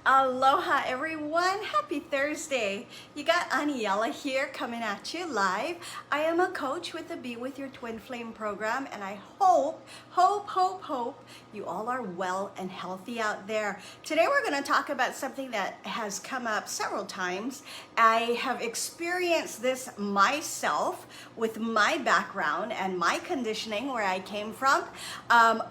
Aloha everyone, happy Thursday. You got Aniela here coming at you live. I am a coach with the Be With Your Twin Flame program, and I hope you all are well and healthy out there. Today we're going to talk about something that has come up several times. I have experienced this myself with my background and my conditioning, where I came from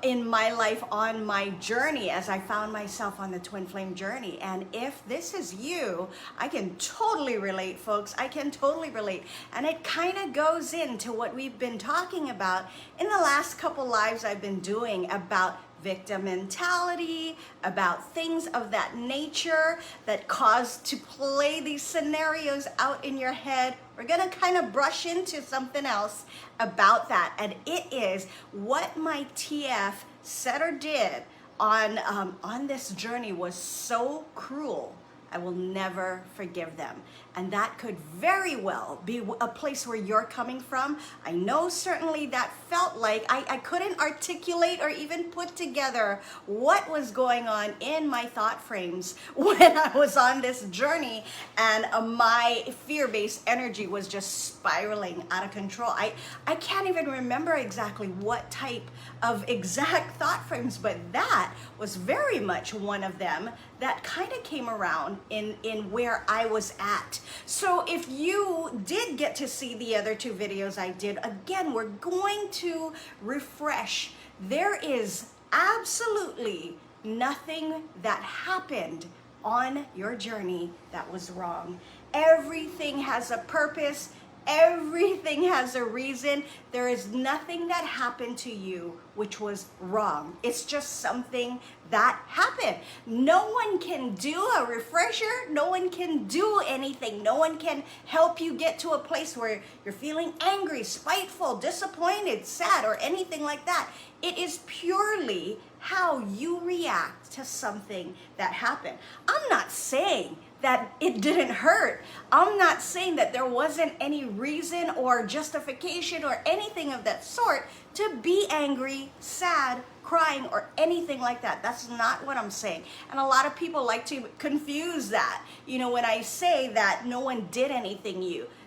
in my life on my journey as I found myself on the twin flame journey. And if this is you, I can totally relate, folks. I can totally relate. And it kind of goes into what we've been talking about in the last couple lives I've been doing about victim mentality, about things of that nature that cause to play these scenarios out in your head. We're gonna kind of brush into something else about that, and it is what my TF said or did on this journey was so cruel. I will never forgive them. And that could very well be a place where you're coming from. I know certainly that felt like I couldn't articulate or even put together what was going on in my thought frames when I was on this journey, and my fear-based energy was just spiraling out of control. I can't even remember exactly what type of exact thought frames, but that was very much one of them that kind of came around in where I was at. So if you did get to see the other two videos I did, again, we're going to refresh. There is absolutely nothing that happened on your journey that was wrong. Everything has a purpose. Everything has a reason. There is nothing that happened to you which was wrong. It's just something that happened. No one can do a refresher. No one can do anything. No one can help you get to a place where you're feeling angry, spiteful, disappointed, sad, or anything like that. It is purely how you react to something that happened. I'm not saying that it didn't hurt. I'm not saying that there wasn't any reason or justification or anything of that sort to be angry, sad, crying, or anything like that. That's not what I'm saying. And a lot of people like to confuse that. You know, when I say that no one did anything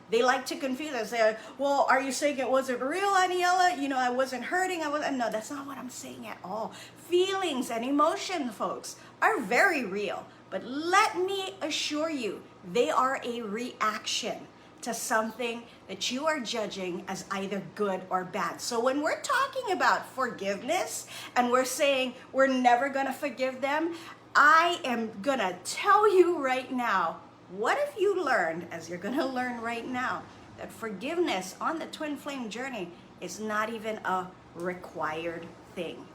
they like to confuse us. Say, well, are you saying it wasn't real, Aniela? You know, I wasn't hurting. No, that's not what I'm saying at all. Feelings and emotions, folks, are very real. But let me assure you, they are a reaction to something that you are judging as either good or bad. So when we're talking about forgiveness and we're saying we're never going to forgive them, I am going to tell you right now, what if you learned, as you're going to learn right now, that forgiveness on the twin flame journey is not even a required thing,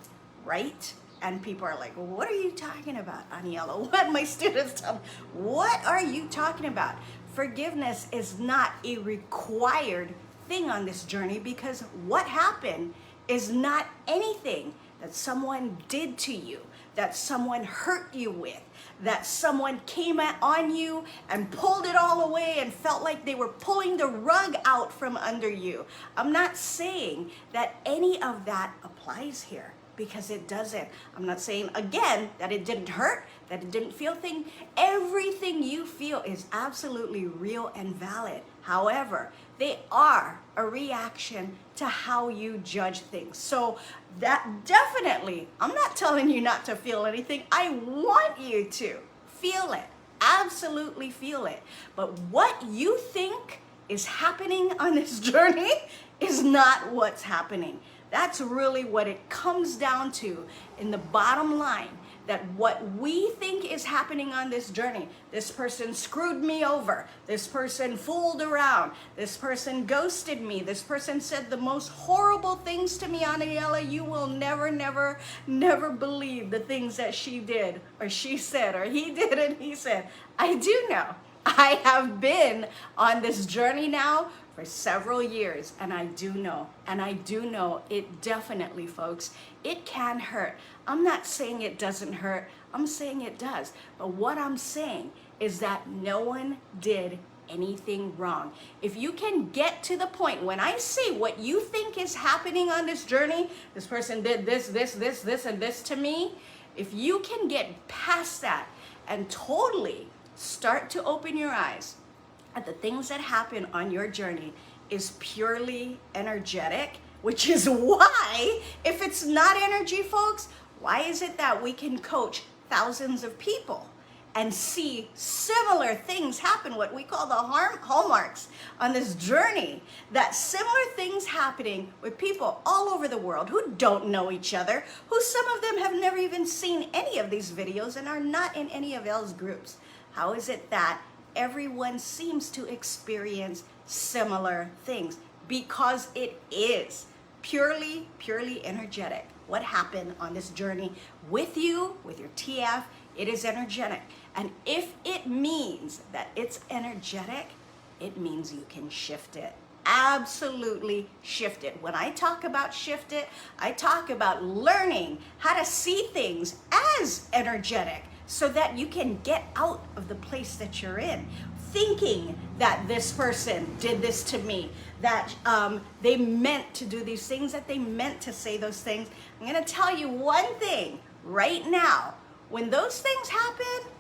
right? And people are like, what are you talking about, Aniela? What my students tell me, what are you talking about? Forgiveness is not a required thing on this journey, because what happened is not anything that someone did to you, that someone hurt you with, that someone came on you and pulled it all away and felt like they were pulling the rug out from under you. I'm not saying that any of that applies here, because it doesn't. I'm not saying, again, that it didn't hurt, that it didn't feel thing. Everything you feel is absolutely real and valid. However, they are a reaction to how you judge things. So that definitely, I'm not telling you not to feel anything. I want you to feel it. Absolutely feel it. But what you think is happening on this journey is not what's happening. That's really what it comes down to in the bottom line, that what we think is happening on this journey, this person screwed me over, this person fooled around, this person ghosted me, this person said the most horrible things to me, Aniela, you will never believe the things that she did or she said or he did and he said. I do know. I have been on this journey now for several years, and I do know it definitely, folks, it can hurt. I'm not saying it doesn't hurt. I'm saying it does. But what I'm saying is that no one did anything wrong. If you can get to the point when I say what you think is happening on this journey, this person did this, and this to me, if you can get past that and totally start to open your eyes at the things that happen on your journey is purely energetic, which is why, if it's not energy, folks, why is it that we can coach thousands of people and see similar things happen, what we call the hallmarks on this journey, that similar things happening with people all over the world who don't know each other, who some of them have never even seen any of these videos and are not in any of Elle's groups? How is it that everyone seems to experience similar things? Because it is purely energetic. What happened on this journey with you, with your TF, it is energetic. And if it means that it's energetic, it means you can shift it. Absolutely shift it. When I talk about shift it, I talk about learning how to see things as energetic so that you can get out of the place that you're in, thinking that this person did this to me, that they meant to do these things, that they meant to say those things. I'm gonna tell you one thing right now. When those things happen,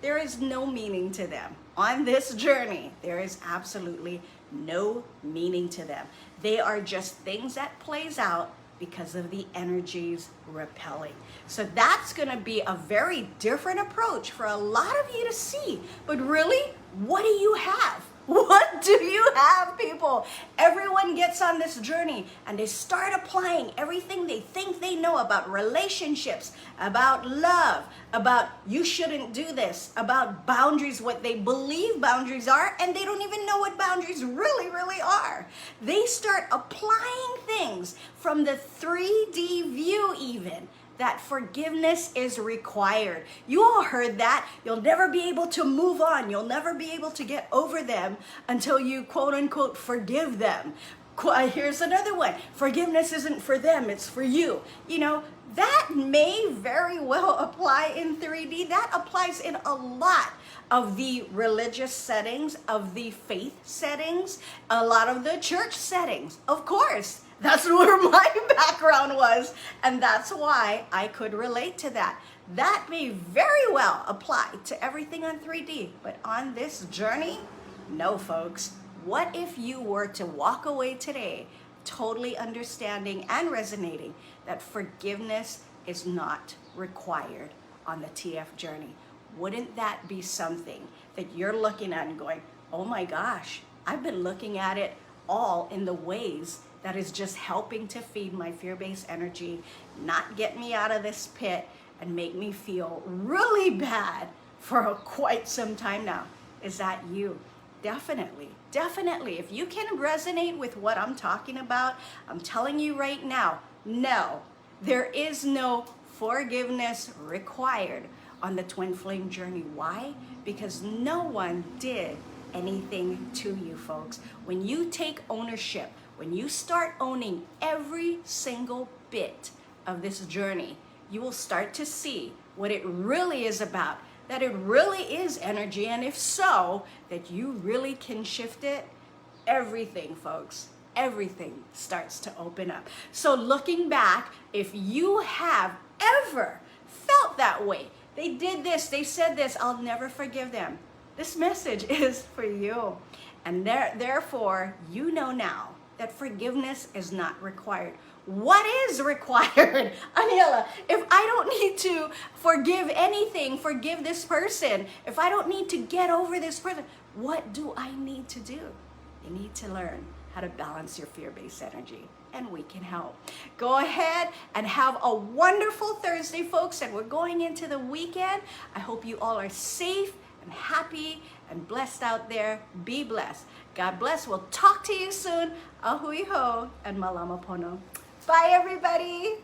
there is no meaning to them. On this journey, there is absolutely no meaning to them. They are just things that plays out because of the energies repelling. So that's gonna be a very different approach for a lot of you to see. But really, what do you have? What do you have, people? Everyone gets on this journey and they start applying everything they think they know about relationships, about love, about you shouldn't do this, about boundaries, what they believe boundaries are, and they don't even know what boundaries really are. They start applying things from the 3D view even, that forgiveness is required. You all heard that. You'll never be able to move on. You'll never be able to get over them until you quote unquote forgive them. Here's another one. Forgiveness isn't for them, it's for you. You know, that may very well apply in 3D. That applies in a lot of the religious settings, of the faith settings, a lot of the church settings, of course. That's where my background was, and that's why I could relate to that. That may very well apply to everything on 3D, but on this journey, no, folks. What if you were to walk away today totally understanding and resonating that forgiveness is not required on the TF journey? Wouldn't that be something that you're looking at and going, oh my gosh, I've been looking at it all in the ways that is just helping to feed my fear-based energy, not get me out of this pit, and make me feel really bad for quite some time now. Is that you? Definitely. If you can resonate with what I'm talking about, I'm telling you right now, no, there is no forgiveness required on the twin flame journey. Why? Because no one did anything to you, folks. When you take ownership, when you start owning every single bit of this journey, you will start to see what it really is about, that it really is energy, and if so, that you really can shift it. Everything, folks, everything starts to open up. So looking back, if you have ever felt that way, they did this, they said this, I'll never forgive them. This message is for you. And therefore, you know now that forgiveness is not required. What is required? Aniela, if I don't need to forgive anything, forgive this person, if I don't need to get over this person, what do I need to do? You need to learn how to balance your fear-based energy, and we can help. Go ahead and have a wonderful Thursday, folks, and we're going into the weekend. I hope you all are safe and happy and blessed out there. Be blessed. God bless. We'll talk to you soon. Ahui ho and malama pono. Bye, everybody.